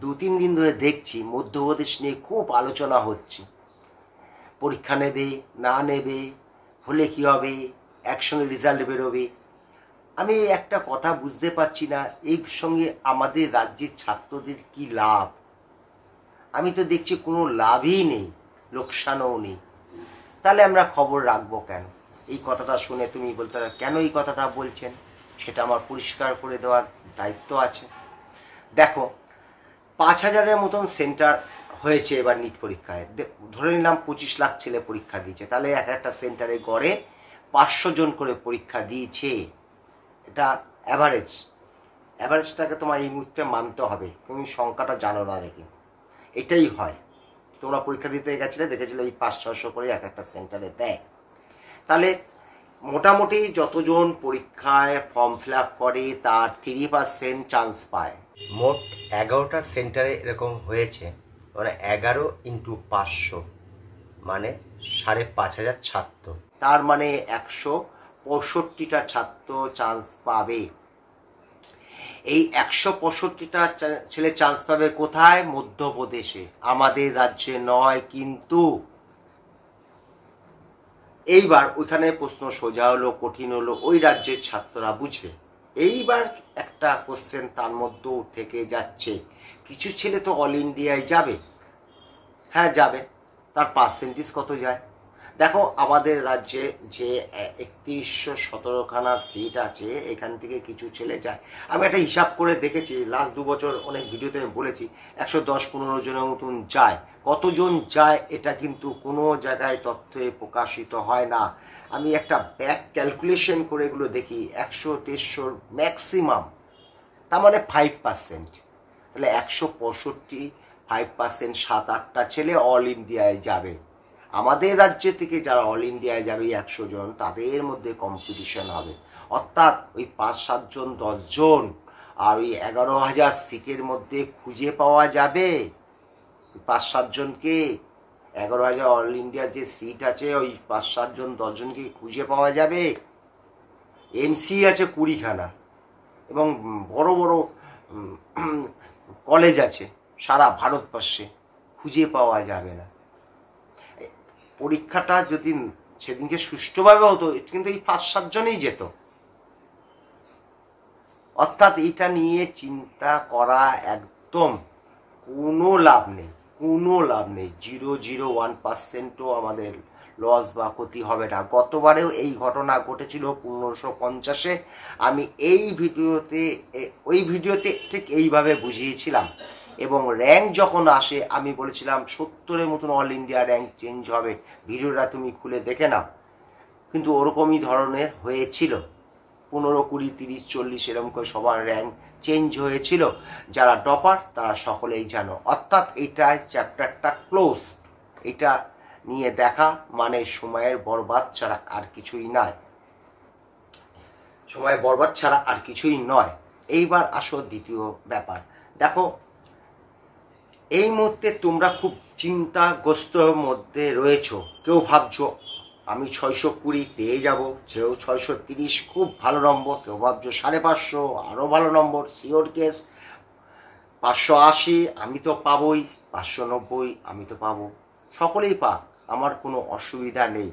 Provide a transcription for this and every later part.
2-3 দিন ধরে দেখছি মধ্যপ্রদেশ নিয়ে খুব আলোচনা হচ্ছে। পরীক্ষা নেবে না নেবে, হলে কি হবে, একসঙ্গে রেজাল্ট বেরোবে। আমি একটা কথা বুঝতে পারছি না, এর সঙ্গে আমাদের রাজ্যের ছাত্রদের কি লাভ? আমি তো দেখছি কোনো লাভই নেই, লোকসানও নেই। তাহলে আমরা খবর রাখবো কেন? এই কথাটা শুনে তুমি বলতে পারো কেন এই কথাটা বলছেন, সেটা আমার পরিষ্কার করে দেওয়ার দায়িত্ব আছে। দেখো, 5,000-এর মতন সেন্টার হয়েছে এবার নিট পরীক্ষায়। ধরে নিলাম 25 লাখ ছেলে পরীক্ষা দিয়েছে, তাহলে এক একটা সেন্টারে গড়ে 500 জন করে পরীক্ষা দিয়েছে। এটা অ্যাভারেজটাকে তোমার এই মুহূর্তে মানতে হবে, তুমি সংখ্যাটা জানো না দেখি। এটাই হয়, তোমরা পরীক্ষা দিতে গেছিলে, দেখেছিলে এই 500-600 করে এক একটা সেন্টারে দেয়। তাহলে মোটামুটি যতজন পরীক্ষায় ফর্ম ফিল আপ করে তার 3% চান্স পায়। মোট 11টা সেন্টারে এরকম হয়েছে, মানে 11 × 500 মানে 5,500 ছাত্র, তার মানে 165টা ছাত্র চান্স পাবে। এই 165টা ছেলে চান্স পাবে কোথায়? মধ্যপ্রদেশে, আমাদের রাজ্যে নয় কিন্তু। এইবার ওইখানে প্রশ্ন সোজা হলো কঠিন হলো, ওই রাজ্যের ছাত্ররা বুঝবে। এইবার একটা কোশ্চেন তার মধ্যেও থেকে যাচ্ছে, কিছু ছেলে তো অল ইন্ডিয়ায় যাবে। হ্যাঁ যাবে, তার পার্সেন্টেজ কত যায়? দেখো, আমাদের রাজ্যে যে 3117খানা সিট আছে, এখান থেকে কিছু ছেলে যায়। আমি একটা হিসাব করে দেখেছি, লাস্ট 2 বছর অনেক ভিডিওতে আমি বলেছি 110-15 জনের মতন যায়। কতজন যায় এটা কিন্তু কোনো জায়গায় তথ্যে প্রকাশিত হয় না। আমি একটা ব্যাক ক্যালকুলেশন করে এগুলো দেখি, 100-150 ম্যাক্সিমাম, তার মানে 5%। তাহলে 165 5%, 7-8টা ছেলে অল ইন্ডিয়ায় যাবে। আমাদের রাজ্য থেকে যারা অল ইন্ডিয়ায় যাবে 100 জন, তাদের মধ্যে কম্পিটিশন হবে। অর্থাৎ ওই 5-7 জন 10 জন আর ওই 11,000 সিটের মধ্যে খুঁজে পাওয়া যাবে 5-7 জনকে। 11,000 অল ইন্ডিয়ার যে সিট আছে, ওই 5-7 জন 10 জনকে খুঁজে পাওয়া যাবে? এমসি আছে 20খানা এবং বড় বড় কলেজ আছে সারা ভারতবর্ষে, খুঁজে পাওয়া যাবে না। পরীক্ষাটা যদি সেদিনকে সুষ্ঠুভাবে হতো, কিন্তু এই 5-7 জনই যেত। অর্থাৎ এটা নিয়ে চিন্তা করা একদম কোনো লাভ নেই, কোনো লাভ নেই। 0.01%ও আমাদের লস বা ক্ষতি হবে না। গতবারেও এই ঘটনা ঘটেছিল 1550-এ। আমি ওই ভিডিওতে ঠিক এইভাবে বুঝিয়েছিলাম, এবং র্যাঙ্ক যখন আসে আমি বলেছিলাম 70-এর মতন অল ইন্ডিয়া র্যাঙ্ক চেঞ্জ হবে। ভিডিওটা তুমি খুলে দেখে নাও, কিন্তু ওরকমই ধরনের হয়েছিল। 15, 20, 30, 40 এরকম করে সবার র্যাঙ্ক চেঞ্জ হয়েছিল। যারা টপার তারা সকলেই জানো। অর্থাৎ এটা চ্যাপ্টারটা ক্লোজ। এটা নিয়ে দেখা মানে সময়ের বরবাদ ছাড়া আর কিছুই নয়, সময় বরবাদ ছাড়া আর কিছুই নয়। এইবার আসো দ্বিতীয় ব্যাপার। দেখো, এই মুহূর্তে তোমরা খুব চিন্তাগ্রস্ত মধ্যে রয়েছো। কেউ ভাবছো আমি 620 পেয়ে যাব, সেও 630, খুব ভালো নম্বর। কেউ ভাবছো 550, আরো ভালো নম্বর, শিওর কেস। 580 আমি তো পাবোই, 590 আমি তো পাবো, সকলেই পাক, আমার কোনো অসুবিধা নেই।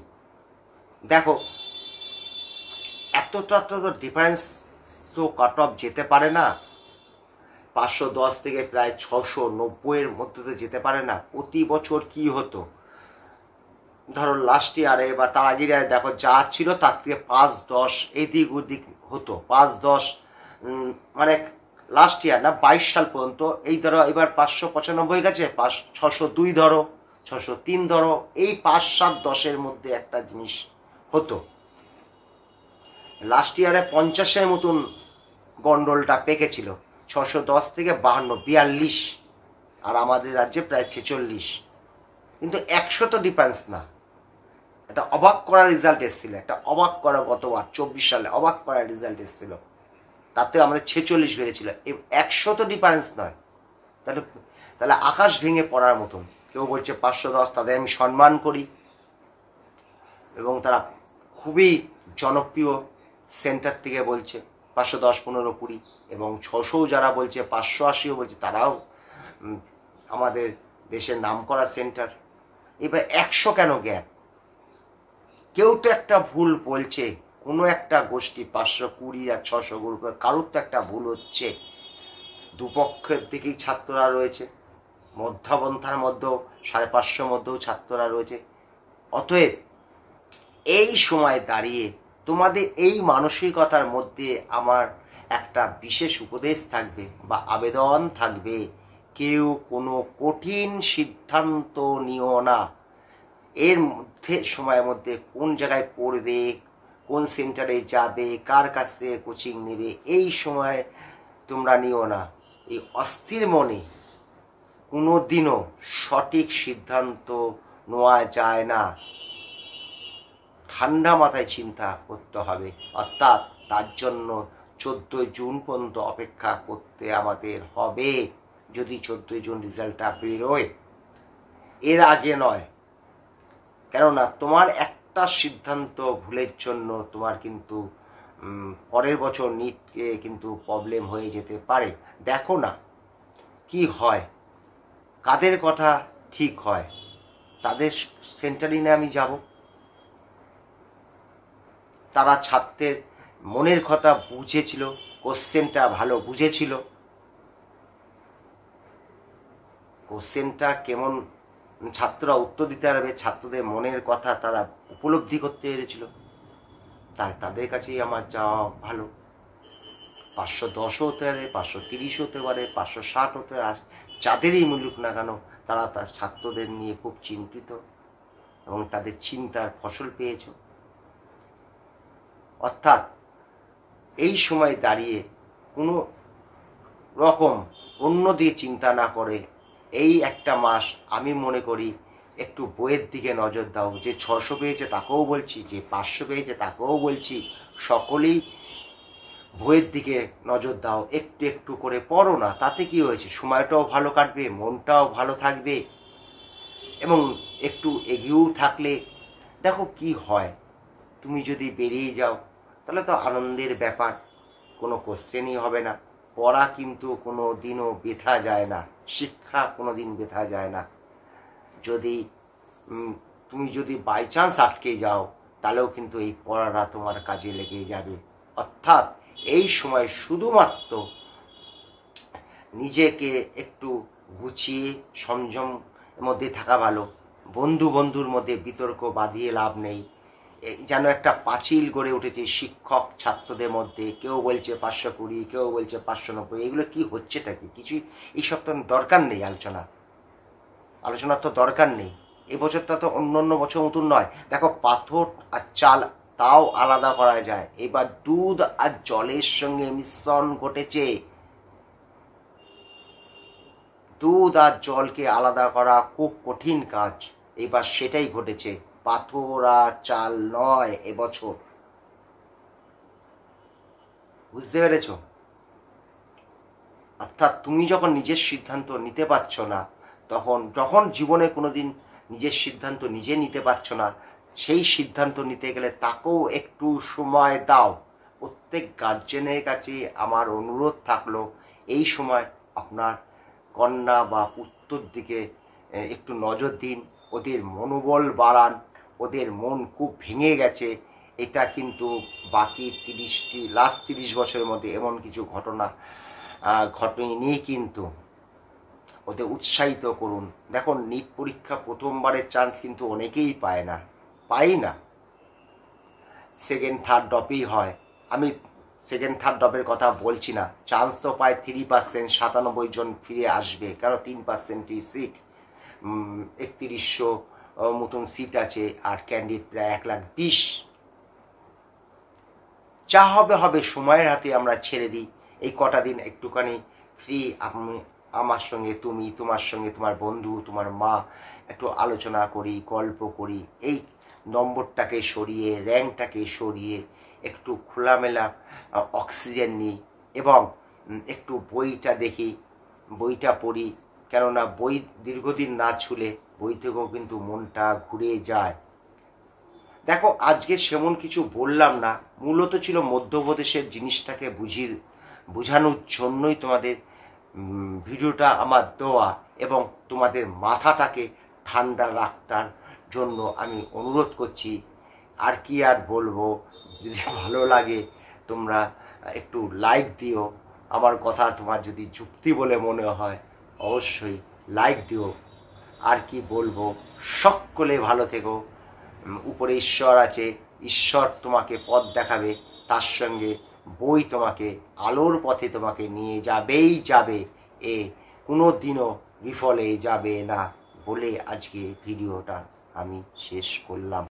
দেখো, এতটা তো ডিফারেন্স তো কাট অফ যেতে পারে না। 510 থেকে প্রায় 690-এর মধ্যে তো যেতে পারে না। প্রতি বছর কি হতো, ধরো লাস্ট ইয়ারে বা তার আগের ইয়ারে দেখো যা ছিল তার থেকে 5-10 এদিক ওদিক হতো। 5-10 মানে লাস্ট ইয়ার না 22 সাল পর্যন্ত। এই ধরো এবার 595 গেছে, 602 ধরো, 603 ধরো, এই 5-7-10-এর মধ্যে একটা জিনিস হতো। লাস্ট ইয়ারে 50-এর মতন গন্ডলটা পেকেছিল, 610 থেকে 52, 42, আর আমাদের রাজ্যে প্রায় 46। কিন্তু 100 তো ডিফারেন্স না। একটা অবাক করা রেজাল্ট এসেছিল, একটা অবাক করা, গতবার 24 সালে অবাক করা রেজাল্ট এসেছিল, তাতে আমাদের 46 বেড়েছিল। 100 তো ডিফারেন্স নয়। তাহলে আকাশ ভেঙে পড়ার মতন। কেউ বলছে 510, তাদের আমি সম্মান করি, এবং তারা খুবই জনপ্রিয় সেন্টার থেকে বলছে 510, 15, 20, এবং 600 যারা বলছে, 580ও বলছে, তারাও আমাদের দেশের নামকরা সেন্টার। এবার 100 কেন গ্যাপ? কেউ তো একটা ভুল বলছে, কোনো একটা গোষ্ঠী 520 আর 600 গ্রুপ, কারোর তো একটা ভুল হচ্ছে। দুপক্ষের দিকেই ছাত্ররা রয়েছে, মধ্যপন্থার মধ্যেও 550 মধ্যেও ছাত্ররা রয়েছে। অতএব এই সময় দাঁড়িয়ে তোমাদের এই মানসিকতার মধ্যে আমার একটা বিশেষ উপদেশ থাকবে বা আবেদন থাকবে, কেউ কোনো কঠিন সিদ্ধান্ত নিও না। এর মধ্যে সময়ের মধ্যে কোন জায়গায় পড়বে, কোন সেন্টারে যাবে, কার কাছ থেকে কোচিং নেবে, এই সময় তোমরা নিও না। এই অস্থির মনে কোনো দিনও সঠিক সিদ্ধান্ত নেওয়া যায় না। ঠান্ডা মাথায় চিন্তা করতে হবে। অর্থাৎ তার জন্য 14 জুন পর্যন্ত অপেক্ষা করতে আমাদের হবে, যদি 14 জুন রেজাল্টটা বেরোয়, এর আগে নয়। কেননা তোমার একটা সিদ্ধান্ত ভুলের জন্য তোমার কিন্তু পরের বছর নিটকে কিন্তু প্রবলেম হয়ে যেতে পারে। দেখো না কি হয়, কাদের কথা ঠিক হয়, তাদের সেন্টারে না আমি যাব। তারা ছাত্রের মনের কথা বুঝেছিল, কোশ্চেনটা ভালো বুঝেছিল, কোশ্চেনটা কেমন ছাত্ররা উত্তর দিতে পারবে, ছাত্রদের মনের কথা তারা উপলব্ধি করতে পেরেছিল। তাই তাদের কাছেই আমার যাওয়া ভালো। 510 হতে পারে, 530 হতে পারে, 560 হতে পারে, যাদেরই মিলুক না কেন, তারা তার ছাত্রদের নিয়ে খুব চিন্তিত এবং তাদের চিন্তার ফসল পেয়েছ। অর্থাৎ এই সময় দাঁড়িয়ে কোনো রকম অন্য দিয়ে চিন্তা না করে এই একটা মাস আমি মনে করি একটু বইয়ের দিকে নজর দাও। যে 600 পেয়েছে তাকেও বলছি, যে 500 পেয়েছে তাকেও বলছি, সকলেই বইয়ের দিকে নজর দাও, একটু একটু করে পড়ো না। তাতে কি হয়েছে, সময়টাও ভালো কাটবে, মনটাও ভালো থাকবে এবং একটু এগিয়েও থাকলে দেখো কি হয়। তুমি যদি বেরিয়ে যাও তাহলে তো আনন্দের ব্যাপার, কোনো কোশ্চেনই হবে না। পড়া কিন্তু কোনো দিনও বৃথা যায় না, শিক্ষা কোনো দিন বৃথা যায় না। যদি তুমি যদি বাই চান্স আটকে যাও তাহলেও কিন্তু এই পড়াটা তোমার কাজে লেগে যাবে। অর্থাৎ এই সময় শুধুমাত্র নিজেকে একটু গুছিয়ে সংযম মধ্যে থাকা ভালো। বন্ধুর মধ্যে বিতর্ক বাঁধিয়ে লাভ নেই। যেন একটা পাঁচিল গড়ে উঠেছে শিক্ষক ছাত্রদের মধ্যে, কেউ বলছে 520, কেউ বলছে 590। এগুলো কি হচ্ছেটা কি? কিছুই এইসব তো দরকার নেই, আলোচনার তো দরকার নেই। এবছরটা তো অন্য বছর মতন নয়। দেখো পাথর আর চাল তাও আলাদা করা যায়, এবার দুধ আর জলের সঙ্গে মিশ্রণ ঘটেছে। দুধ আর জলকে আলাদা করা খুব কঠিন কাজ, এবার সেটাই ঘটেছে। পাথর আর চাল নয় এবছর, বুঝতে পেরেছ? অর্থাৎ তুমি যখন নিজের সিদ্ধান্ত নিতে পারছো না, যখন জীবনে কোনোদিন নিজের সিদ্ধান্ত নিজে নিতে পারছো না, সেই সিদ্ধান্ত নিতে গেলে তাকেও একটু সময় দাও। প্রত্যেক গার্জেনের কাছে আমার অনুরোধ থাকলো, এই সময় আপনার কন্যা বা পুত্রর দিকে একটু নজর দিন, ওদের মনোবল বাড়ান। ওদের মন খুব ভেঙে গেছে, এটা কিন্তু বাকি লাস্ট 30 বছরের মধ্যে এমন কিছু ঘটনা ঘটেনি, কিন্তু ওদের উৎসাহিত করুন। দেখো নিট পরীক্ষা প্রথমবারের চান্স কিন্তু অনেকেই পায় না, সেকেন্ড থার্ড ড্রপেই হয়। আমি সেকেন্ড থার্ড ড্রপের কথা বলছি না, চান্স তো পায় 3%, 97 জন ফিরে আসবে, কারণ 3%ই সিট, 3100 মতন সিট আছে, আর ক্যান্ডিডেট প্রায় 120,000। যা হবে সময়ের হাতে আমরা ছেড়ে দিই। এই কটা দিন একটুখানি ফ্রি, আমার সঙ্গে তুমি, তোমার সঙ্গে তোমার বন্ধু, তোমার মা একটু আলোচনা করি, গল্প করি, এই নম্বরটাকে সরিয়ে, র্যাঙ্কটাকে সরিয়ে একটু খোলামেলা অক্সিজেন নিই এবং একটু বইটা দেখি, বইটা পড়ি। কেননা বই দীর্ঘদিন না ছুলে বই থেকেও কিন্তু মনটা ঘুরে যায়। দেখো আজকে সেমন কিছু বললাম না, মূলত ছিল মধ্যপ্রদেশের জিনিসটাকে বোঝানোর জন্যই তোমাদের ভিডিওটা আমার দেওয়া এবং তোমাদের মাথাটাকে ঠান্ডা রাখার জন্য আমি অনুরোধ করছি। আর কি আর বলবো, যদি ভালো লাগে তোমরা একটু লাইক দিও। আমার কথা তোমার যদি যুক্তি বলে মনে হয় অবশ্যই লাইক দিও। আর কি বলবো, সকলে ভালো থেকো। উপরে ঈশ্বর আছে, ঈশ্বর তোমাকে পথ দেখাবে, তার সঙ্গে বই তোমাকে আলোর পথে তোমাকে নিয়ে যাবেই যাবে, এ কোনো দিনও বিফলে যাবে না বলে আজকে ভিডিওটা আমি শেষ করলাম।